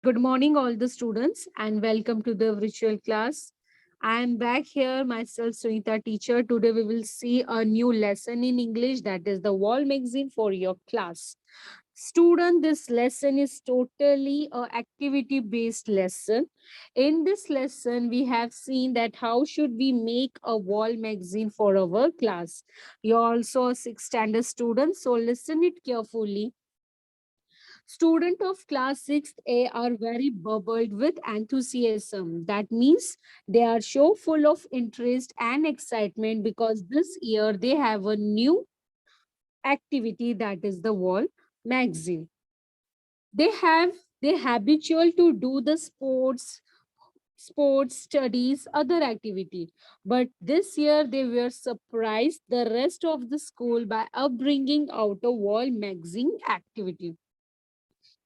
Good morning, all the students, and welcome to the virtual class. I am back here, myself, Sunita, teacher. Today, we will see a new lesson in English, that is the wall magazine for your class. Student, this lesson is totally a activity based lesson. In this lesson, we have seen that how should we make a wall magazine for our class. You're also a sixth standard student, so listen it carefully. Students of class 6th A are very bubbled with enthusiasm. That means they are so full of interest and excitement because this year they have a new activity, that is the wall magazine. They habitual to do the sports studies, other activity, but this year they were surprised the rest of the school by bringing out a wall magazine activity.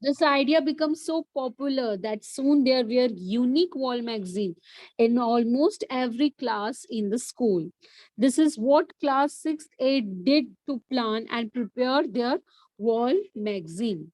This idea becomes so popular that soon there were unique wall magazine in almost every class in the school. This is what class 6th A did to plan and prepare their wall magazine.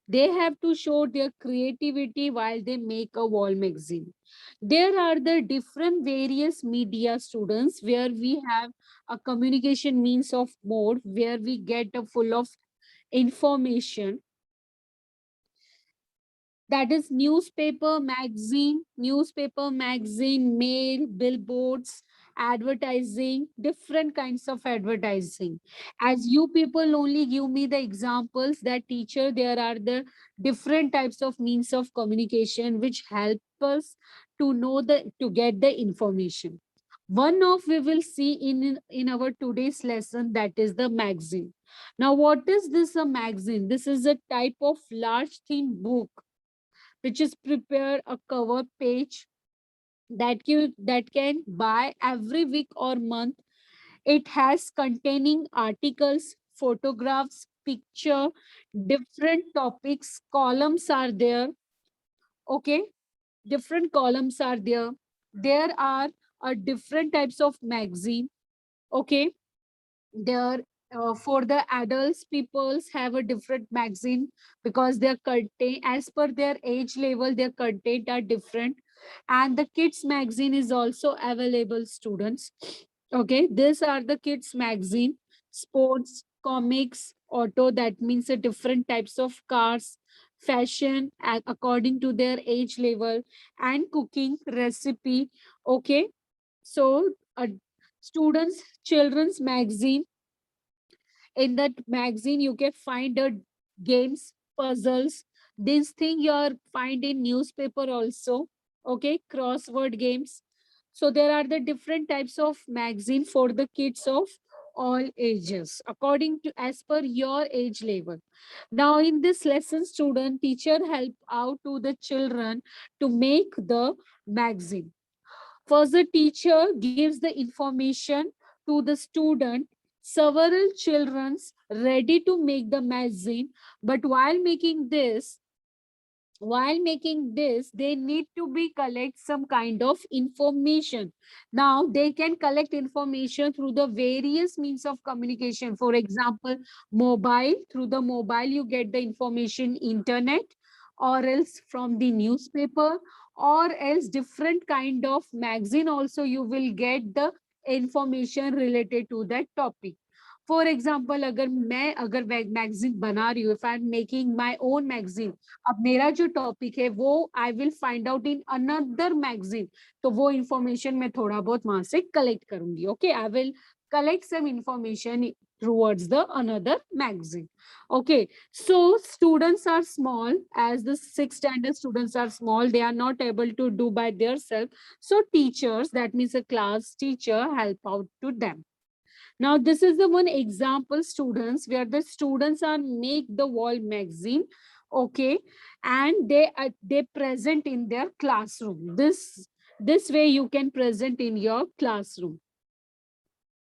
They have to show their creativity while they make a wall magazine. There are the different various media students where we have a communication means of mode where we get a full of information, that is newspaper magazine, mail, billboards, advertising, different kinds of advertising. As you people only give me the examples, that teacher, there are the different types of means of communication which help us to know the to get the information. One of we will see in our today's lesson, that is the magazine. Now, what is this a magazine? This is a type of large thin book which is prepare a cover page that can buy every week or month. It has containing articles, photographs, picture, different topics. Columns are there. Okay, different columns are there. There are different types of magazine. Okay, there for the adults peoples have a different magazine because their content as per their age level, their content are different, and the kids magazine is also available, students. Okay, these are the kids magazine. Sports, comics, auto, that means a different types of cars, fashion according to their age level, and cooking recipe. Okay, so students children's magazine. In that magazine you can find games, puzzles. This thing you are find in newspaper also. Okay, crossword games. So there are the different types of magazine for the kids of all ages according to as per your age level. Now in this lesson, student teacher help out to the children to make the magazine. First, the teacher gives the information to the student. Several children's ready to make the magazine, but while making this they need to be collect some kind of information. Now they can collect information through the various means of communication. For example, mobile. Through the mobile you get the information, internet, or else from the newspaper, or else different kind of magazine also you will get the information related to that topic. For example अगर magazine बना रही हूँ, if I am making my own magazine, अब मेरा जो topic है वो I will find out in another magazine, तो वो इंफॉर्मेशन मैं थोड़ा बहुत वहां से कलेक्ट करूंगी. Okay, I will collect some information towards the another magazine. Okay, so students are small, as the sixth standard students are small, they are not able to do by themselves, so teachers, that means a class teacher, help out to them. Now, this is the one example, students, where the students are make the wall magazine. Okay, and they present in their classroom. This way you can present in your classroom.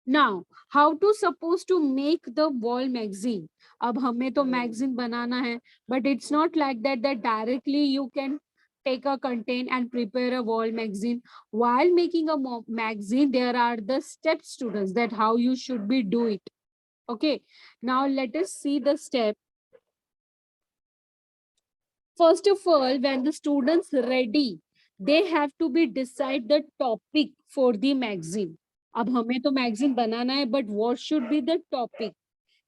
Now, how to suppose to make the wall magazine? अब हमें तो magazine बनाना है, but it's not like that directly you can take a content and prepare a wall magazine. While making a magazine, there are the steps, students, that how you should be do it. Okay, now let us see the step. First of all, when the students ready, they have to be decide the topic for the magazine. अब हमें तो magazine बनाना है, but what should be the topic?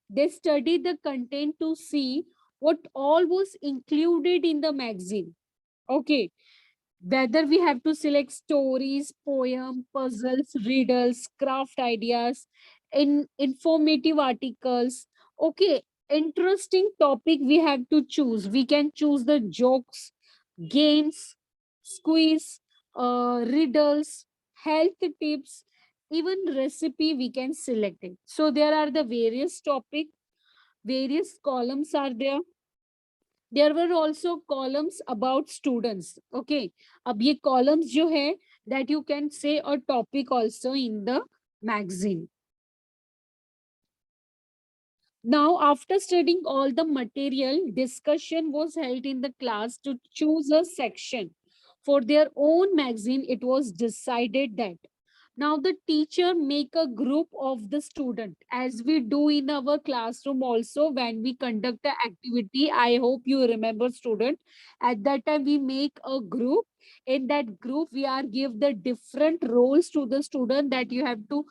They study the content to see what all was included in the magazine. Okay, whether we have to select stories, poem, puzzles, riddles, craft ideas, in informative articles. Okay, interesting topic we have to choose. We can choose the jokes, games, quiz, riddles, health tips, even recipe we can select it. So there are the various topic, various columns are there. There were also columns about students. Okay, अब ये columns जो है, that you can say a topic also in the magazine. Now, after studying all the material, discussion was held in the class to choose a section for their own magazine. It was decided that now the teacher make a group of the student, as we do in our classroom also when we conduct the activity. I hope you remember, student. At that time we make a group. In that group we are give the different roles to the student, that you have to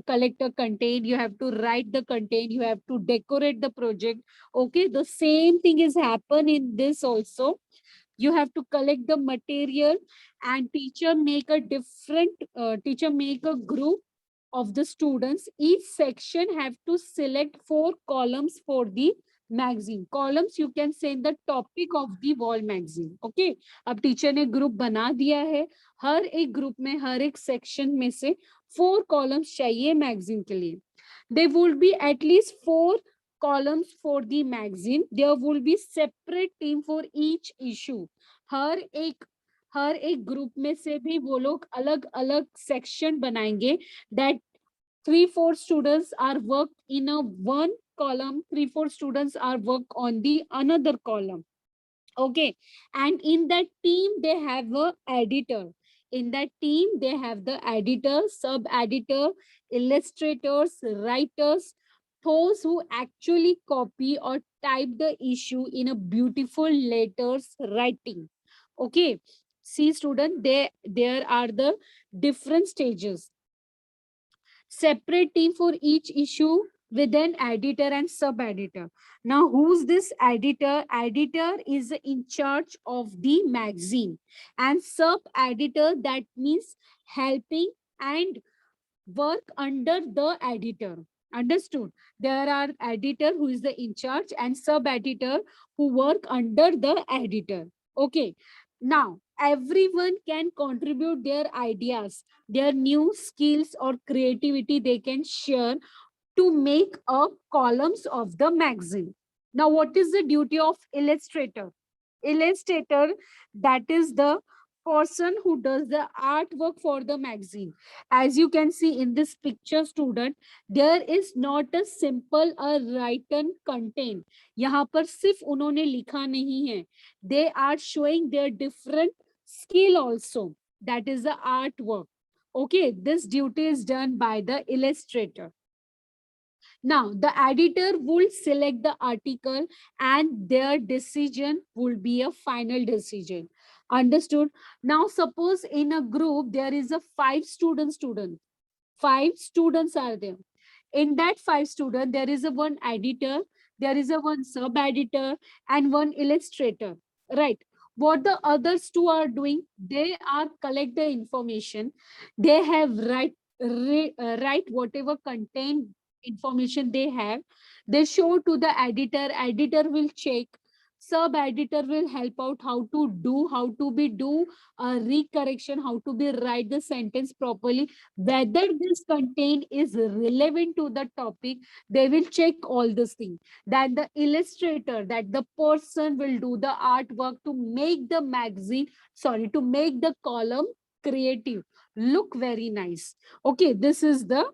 collect a content, you have to write the content, you have to decorate the project. Okay, the same thing is happen in this also. You have to collect the material, and teacher make a group of the students. Each section have to select 4 columns for the magazine. Columns you can say the topic of the wall magazine. Okay, अब teacher ने group बना दिया है, हर एक group में हर एक section में से 4 columns चाहिए मैगजीन के लिए. There will be at least 4 columns for the magazine. There will be separate team for each issue. हर एक ग्रुप में से भी वो लोग अलग अलग सेक्शन बनाएंगे. That 3-4 students are worked in a one column, 3-4 students are work on the another column. Okay, and in that team they have a editor. In that team they have the editor, sub editor, illustrators, writers, those who actually copy or type the issue in a beautiful letters writing. Okay, see student, there are the different stages. Separate team for each issue with an editor and sub editor. Now, who's this editor? Editor is in charge of the magazine, and sub editor, that means helping and work under the editor. Understood? There are editor who is the in charge and sub editor who work under the editor. Okay. Now, everyone can contribute their ideas, their new skills or creativity they can share to make a columns of the magazine. Now, what is the duty of illustrator? Illustrator, that is the person who does the artwork for the magazine. As you can see in this picture, student, there is not a simple a written content. यहाँ पर सिर्फ उन्होंने लिखा नहीं है. They are showing their different skill also. That is the artwork. Okay, this duty is done by the illustrator. Now, the editor will select the article and their decision will be a final decision. Understood? Now, suppose in a group, there is a 5 student. 5 students are there. In that 5 student, there is a one editor, there is a one sub editor, and one illustrator. Right. What the others two are doing, they are collect the information. They have write whatever content information they have. They show to the editor. Editor will check. Sub editor will help out how to do, how to be do recorrection, how to be write the sentence properly, whether this content is relevant to the topic. They will check all these things. That the illustrator, that the person will do the artwork to make the magazine, sorry, to make the column creative, look very nice. Okay, this is the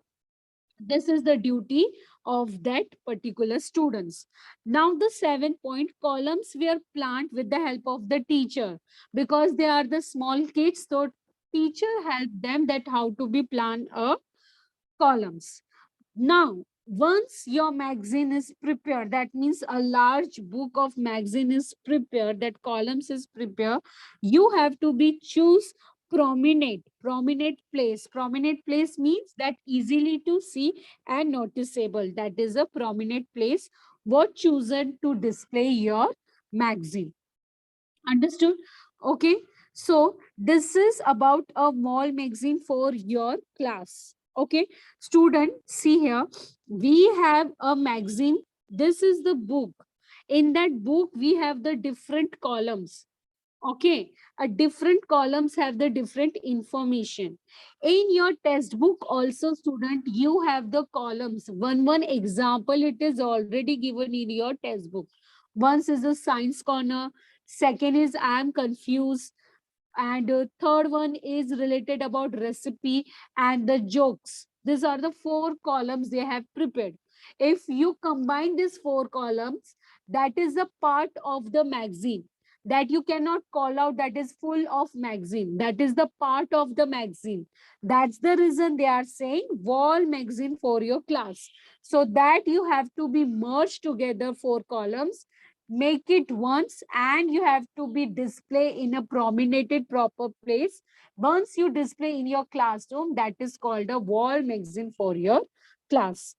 duty of that particular students. Now the 7 point columns were planned with the help of the teacher, because they are the small kids, so teacher help them that how to be plan a columns. Now Once your magazine is prepared, that means a large book of magazine is prepared, that columns is prepared, you have to be choose prominent place means that easily to see and noticeable, that is a prominent place what chosen to display your magazine. Understood? Okay. So this is about a wall magazine for your class. Okay. Student, see here. We have a magazine. This is the book. In that book, we have the different columns. Okay, a different columns have the different information. In your test book also, student, you have the columns. One example, it is already given in your test book. Once is a science corner, second is I am confused, and third one is related about recipe and the jokes. These are the four columns they have prepared. If you combine these four columns, that is a part of the magazine that you cannot call out, that is full of magazine, that is the part of the magazine. That's the reason they are saying wall magazine for your class, so that you have to be merged together four columns, make it once, and you have to be display in a prominent proper place. Once you display in your classroom, that is called a wall magazine for your class.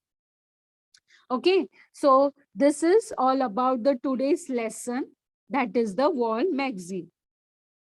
Okay, so this is all about the today's lesson, that is the wall magazine.